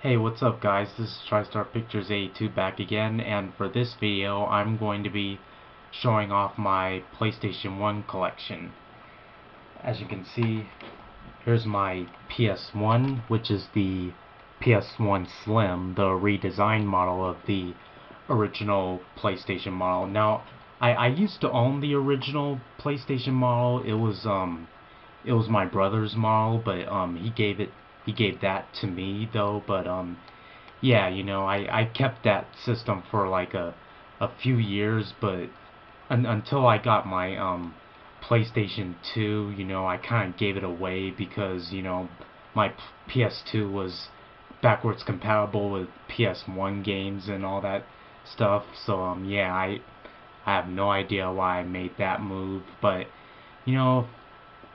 Hey, what's up guys? This is TriStar Pictures 82 back again, and for this video I'm going to be showing off my PlayStation 1 collection. As you can see, here's my PS1, which is the PS1 Slim, the redesigned model of the original PlayStation model. Now, I used to own the original PlayStation model. It was my brother's model, but he gave that to me though. But yeah, I kept that system for like a few years, but until I got my PlayStation 2, I kind of gave it away because my PS2 was backwards compatible with PS1 games and all that stuff. So yeah, I have no idea why I made that move, but you know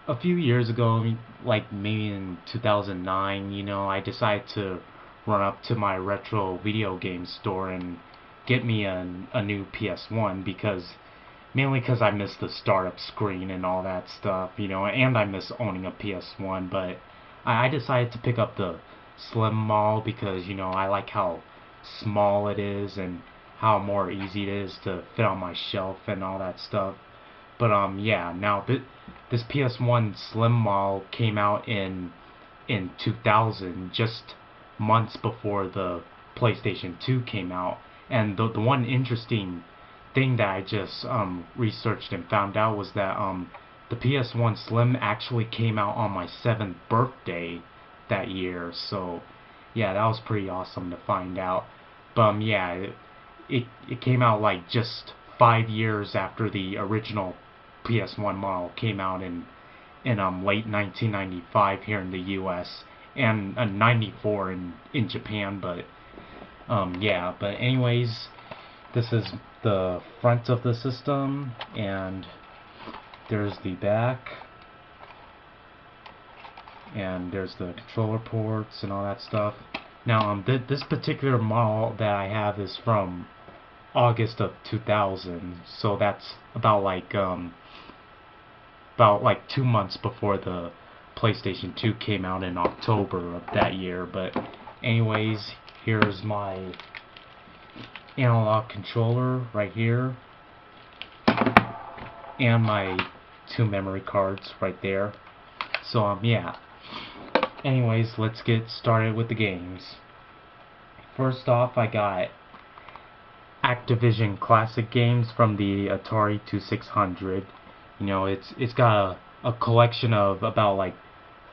a few years ago, like maybe in 2009, I decided to run up to my retro video game store and get me a new PS1 because mainly because I miss the startup screen and all that stuff, and I miss owning a PS1. But I decided to pick up the Slim model because I like how small it is and how more easy it is to fit on my shelf and all that stuff. But yeah, now this PS1 Slim model came out in 2000, just months before the PlayStation 2 came out. And the one interesting thing that I just researched and found out was that the PS1 Slim actually came out on my 7th birthday that year. So yeah, that was pretty awesome to find out. But yeah, it came out like just 5 years after the original PS1 model came out in late 1995 here in the U.S. and 94 in Japan. But yeah. But anyways, this is the front of the system, and there's the back, and there's the controller ports and all that stuff. Now, this particular model that I have is from August of 2000, so that's about like 2 months before the PlayStation 2 came out in October of that year. But anyways, here's my analog controller right here, and my two memory cards right there. So yeah. Anyways, let's get started with the games. First off, I got Activision classic games from the Atari 2600. It's got a collection of about like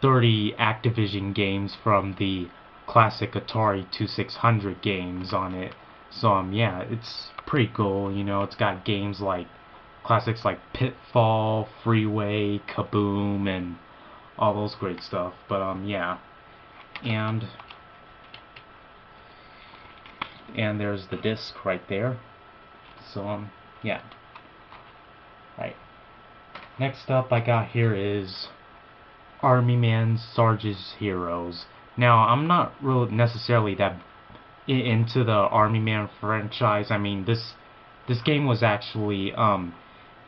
30 Activision games from the classic Atari 2600 games on it. So yeah, it's pretty cool. It's got games like classics like Pitfall, Freeway, Kaboom, and all those great stuff. But yeah, and there's the disc right there. So yeah. Right. Next up I got here is Army Man Sarge's Heroes. Now, I'm not really necessarily that into the Army Man franchise. I mean, this game was actually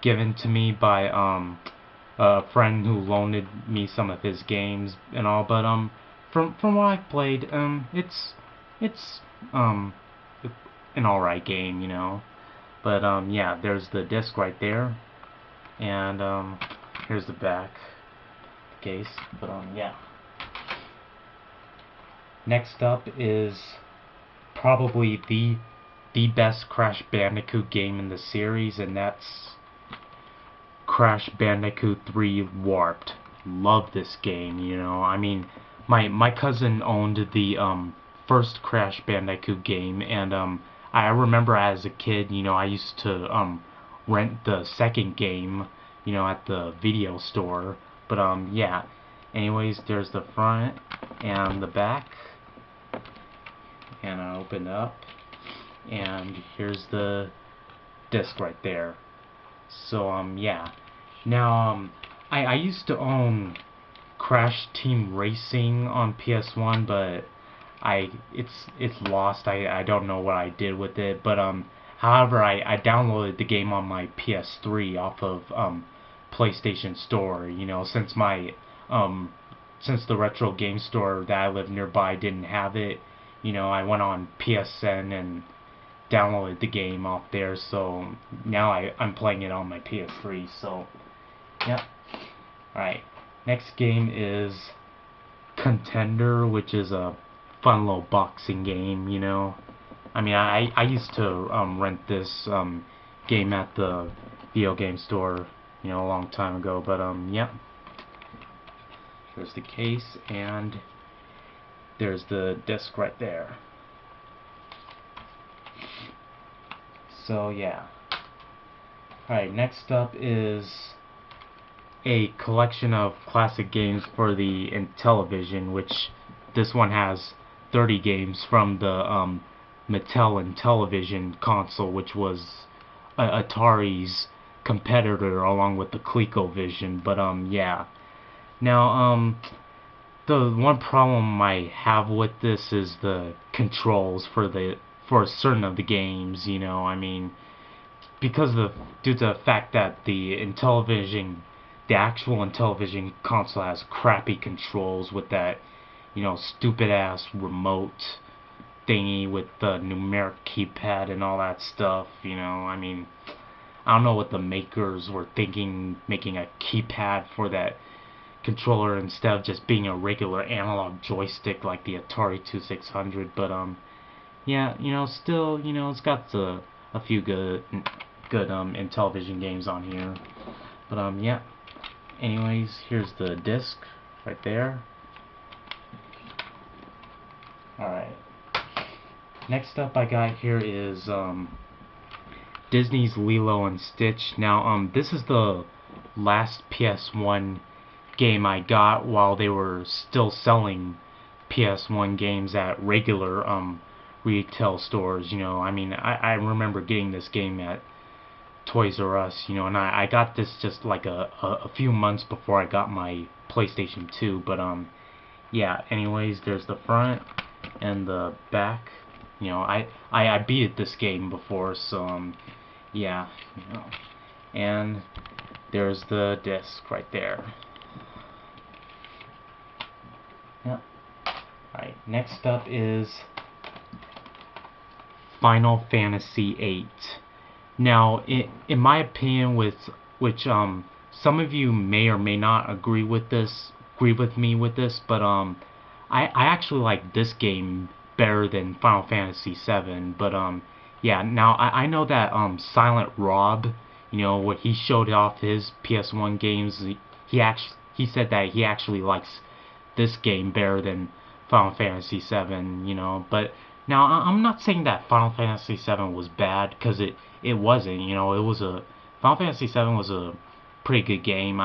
given to me by a friend who loaned me some of his games and all. But from what I've played, it's an alright game. But yeah, there's the disc right there, and here's the back case. But yeah. Next up is probably the best Crash Bandicoot game in the series, and that's Crash Bandicoot 3 Warped. Love this game. I mean, my cousin owned the first Crash Bandicoot game, and I remember as a kid, I used to rent the second game, at the video store. But yeah. Anyways, there's the front and the back, and I open it up, and here's the disc right there. So yeah. Now I used to own Crash Team Racing on PS1, but it's lost. I don't know what I did with it. But however, I downloaded the game on my PS3 off of PlayStation Store. Since my since the retro game store that I live nearby didn't have it, I went on PSN and downloaded the game off there, so now I'm playing it on my PS3, so, yep. Alright, next game is Contender, which is a fun little boxing game. I mean, I used to rent this game at the video game store, a long time ago, but, yep. Here's the case, and there's the disc right there. So yeah. Alright, next up is a collection of classic games for the Intellivision, which this one has 30 games from the Mattel Intellivision console, which was Atari's competitor along with the ColecoVision. But yeah. Now the one problem I have with this is the controls for certain of the games. I mean, because due to the fact that the actual Intellivision console has crappy controls with that, stupid ass remote thingy with the numeric keypad and all that stuff. I mean, I don't know what the makers were thinking, making a keypad for that controller instead of just being a regular analog joystick like the Atari 2600. But yeah, still, it's got a few good Intellivision games on here. But yeah. Anyways, here's the disc right there. Alright. Next up I got here is Disney's Lilo and Stitch. Now, this is the last PS1 game I got while they were still selling PS1 games at regular retail stores. I mean, I remember getting this game at Toys R Us, and I got this just like a few months before I got my PlayStation 2. But yeah. Anyways, there's the front and the back. I beat this game before, so yeah. And there's the disc right there. Yep. Alright, next up is Final Fantasy VIII. Now, in my opinion, which some of you may or may not agree with me with this, but I actually like this game better than Final Fantasy VII. But yeah. Now I know that Silent Rob, when he showed off his PS1 games, he said that he actually likes this game better than Final Fantasy VII. But now I'm not saying that Final Fantasy VII was bad, because it wasn't. It was Final Fantasy VII was a pretty good game.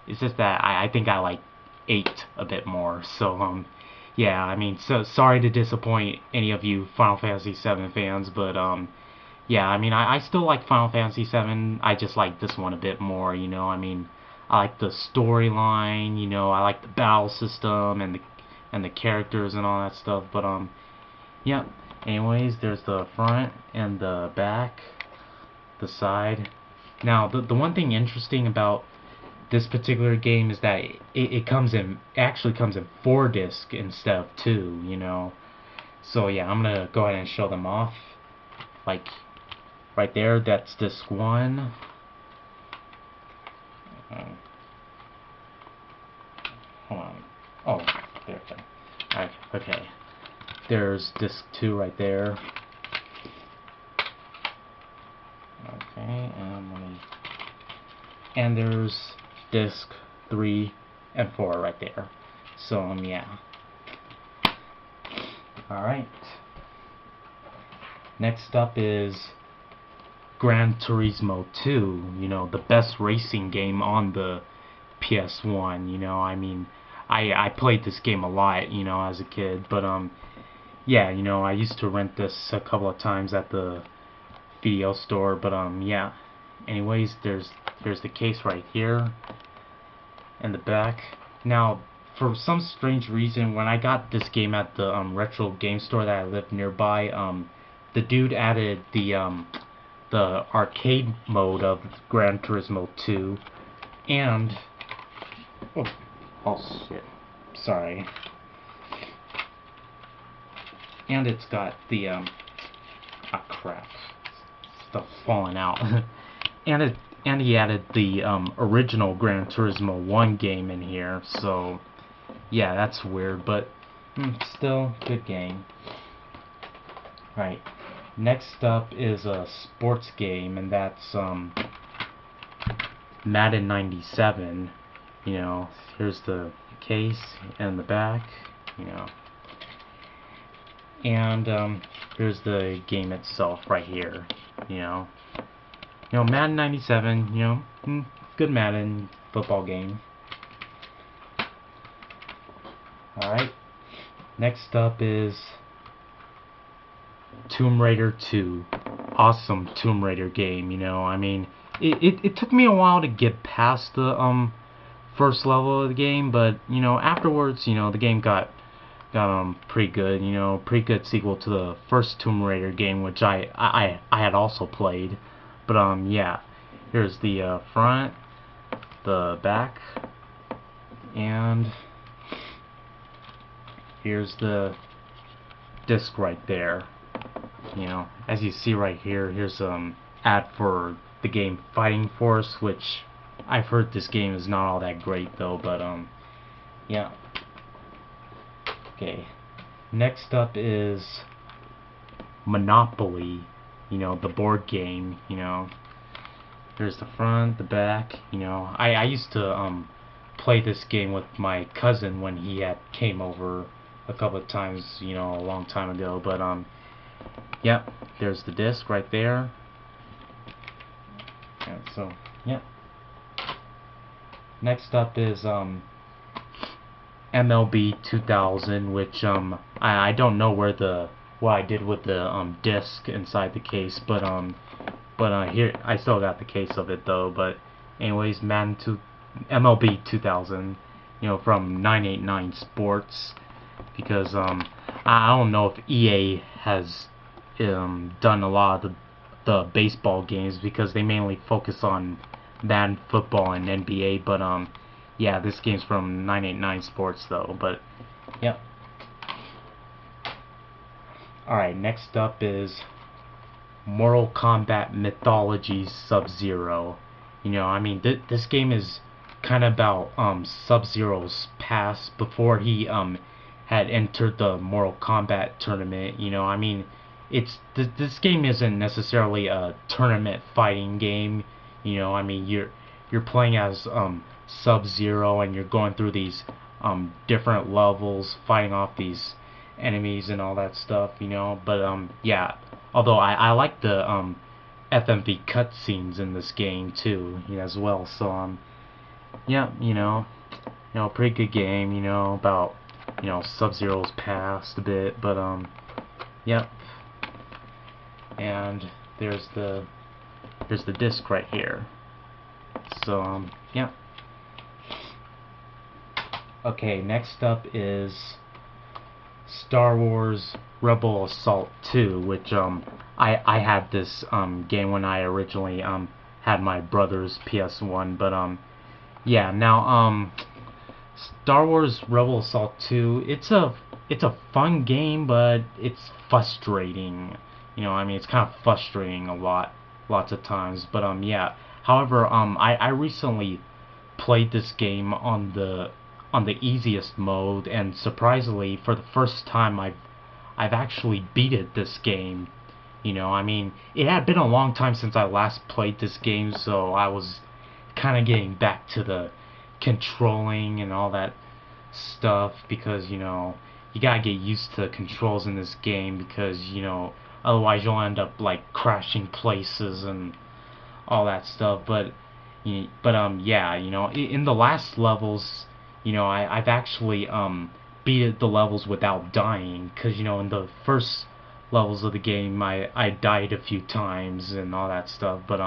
It's just that I think I like 8 a bit more. So yeah. I mean, so sorry to disappoint any of you Final Fantasy VII fans, but yeah. I mean, I still like Final Fantasy VII. I just like this one a bit more. I mean, I like the storyline. I like the battle system and the characters and all that stuff. But yeah. Anyways, there's the front and the back, the side. Now, the one thing interesting about this particular game is that it actually comes in 4 discs instead of 2. So yeah, I'm gonna go ahead and show them off. Like right there, that's disc 1. Hold on. Oh, there we go. Okay. There's disc 2 right there. Okay, and there's disc 3 and 4 right there. So yeah. Alright. Next up is Gran Turismo 2, the best racing game on the PS1. I mean, I played this game a lot, as a kid. But yeah, I used to rent this a couple of times at the video store. But yeah. Anyways, there's the case right here and the back. Now, for some strange reason, when I got this game at the retro game store that I lived nearby, the dude added the arcade mode of Gran Turismo 2, and oh shit, sorry. and it's got the ah crap, stuff falling out. and he added the original Gran Turismo 1 game in here, so yeah, that's weird, but still good game. Right, next up is a sports game, and that's Madden 97. You know, here's the case and the back, you know, and here's the game itself right here. Madden 97, good Madden football game. Alright, next up is Tomb Raider 2. Awesome Tomb Raider game, I mean, it took me a while to get past the first level of the game, but afterwards, the game got pretty good, pretty good sequel to the first Tomb Raider game, which I had also played. But yeah, here's the front, the back, and here's the disc right there. As you see right here, here's ad for the game Fighting Force, which I've heard this game is not all that great though, but yeah. Okay, next up is Monopoly, the board game. There's the front, the back. I used to play this game with my cousin when he came over a couple of times, a long time ago, but yep, there's the disc right there. And so, yeah. Next up is MLB 2000, which I don't know what I did with the disc inside the case, but here I still got the case of it though. But anyways, MLB 2000, from 989 Sports, because I don't know if EA has done a lot of the baseball games, because they mainly focus on Madden football and NBA, but yeah, this game's from 989 Sports though, but yep. Alright, next up is Mortal Kombat Mythology Sub-Zero. I mean, this game is kind of about Sub-Zero's past before he had entered the Mortal Kombat tournament. I mean, this game isn't necessarily a tournament fighting game. I mean, you're playing as Sub-Zero, and you're going through these different levels, fighting off these enemies and all that stuff, but yeah, although I like the FMV cutscenes in this game too, as well, so yeah, pretty good game, about Sub-Zero's past a bit, but yep. And there's the disc right here. So yeah. Okay, next up is Star Wars Rebel Assault 2, which I had this game when I originally had my brother's PS1, but yeah, now Star Wars Rebel Assault 2, it's a fun game, but it's frustrating. I mean, it's kind of frustrating lots of times, but yeah. However, I recently played this game on the easiest mode, and surprisingly, for the first time, I've actually beaten this game. I mean, it had been a long time since I last played this game, so I was kind of getting back to the controlling and all that stuff, because you gotta get used to the controls in this game, because otherwise you'll end up like crashing places and all that stuff. But yeah, in the last levels, I've actually beat the levels without dying, because in the first levels of the game I died a few times and all that stuff, but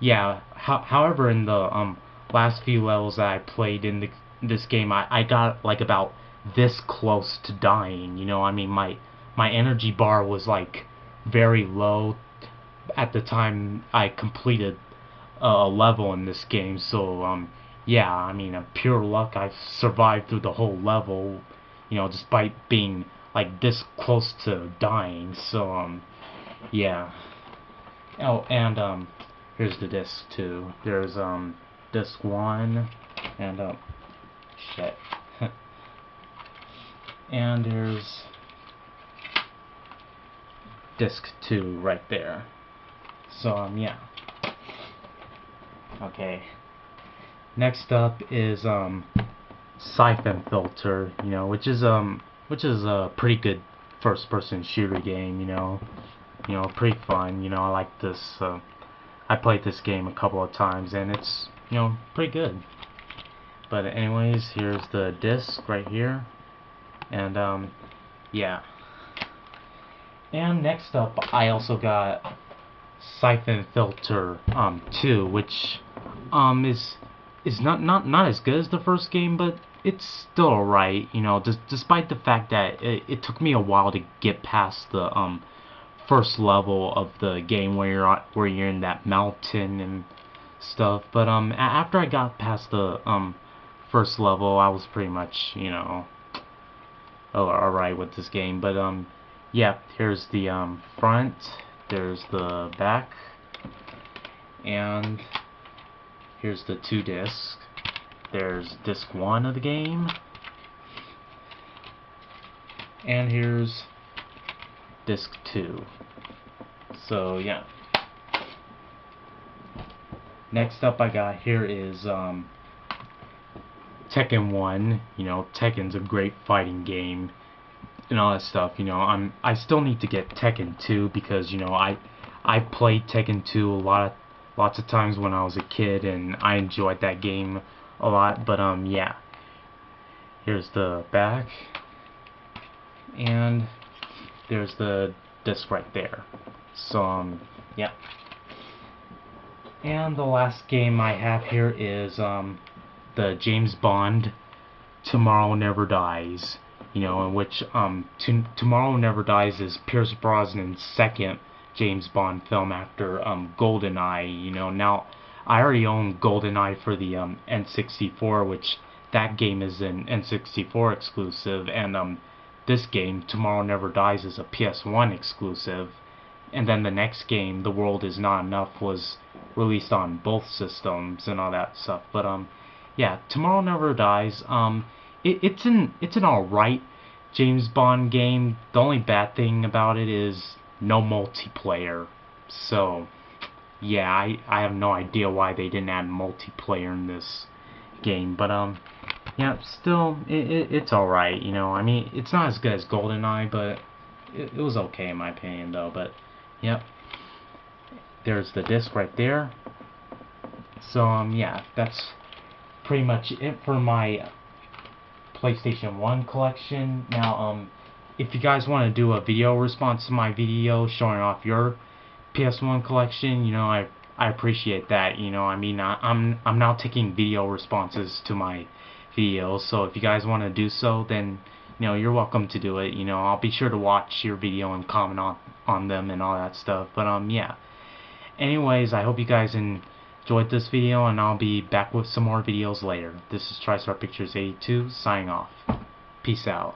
yeah. However, in the last few levels that I played in this game, I got like about this close to dying. I mean, my energy bar was like very low at the time I completed a level in this game, so yeah, I mean, pure luck, I've survived through the whole level, despite being like this close to dying. So yeah. Oh, and here's the disc 2. There's disc 1 and shit. And there's disc 2 right there. So yeah. Okay. Next up is Siphon Filter, you know, which is a pretty good first-person shooter game, you know, pretty fun. You know, I like this. I played this game a couple of times, and it's, you know, pretty good. But anyways, here's the disc right here, and yeah. And next up, I also got Siphon Filter 2, which is not as good as the first game, but it's still alright, you know, despite the fact that it took me a while to get past the first level of the game where you're in that mountain and stuff. But after I got past the first level, I was pretty much, you know, alright with this game. But yeah, here's the front, there's the back, and here's the 2 discs. There's disc 1 of the game, and here's disc 2. So yeah. Next up I got here is Tekken 1. You know, Tekken's a great fighting game and all that stuff. You know, I still need to get Tekken 2 because, you know, I played Tekken 2 lots of times when I was a kid, and I enjoyed that game a lot. But yeah, here's the back, and there's the disc right there. So yeah. And the last game I have here is the James Bond Tomorrow Never Dies. You know, in which Tomorrow Never Dies is Pierce Brosnan's second James Bond film after GoldenEye. You know, now I already own GoldenEye for the N64, which that game is an N64 exclusive, and this game, Tomorrow Never Dies, is a PS1 exclusive. And then the next game, The World Is Not Enough, was released on both systems and all that stuff. But yeah, Tomorrow Never Dies. It's an alright James Bond game. The only bad thing about it is no multiplayer. So yeah, I have no idea why they didn't add multiplayer in this game. But yeah, still it's alright. You know, I mean, it's not as good as GoldenEye, but it was okay in my opinion though. But yep, there's the disc right there. So yeah, that's pretty much it for my PlayStation 1 collection. Now if you guys want to do a video response to my video showing off your PS1 collection, you know, I appreciate that. You know, I mean, I'm now taking video responses to my videos, so if you guys want to do so, then, you know, you're welcome to do it. You know, I'll be sure to watch your video and comment on them and all that stuff. But yeah. Anyways, I hope you guys enjoyed this video, and I'll be back with some more videos later. This is TriStar Pictures 82 signing off. Peace out.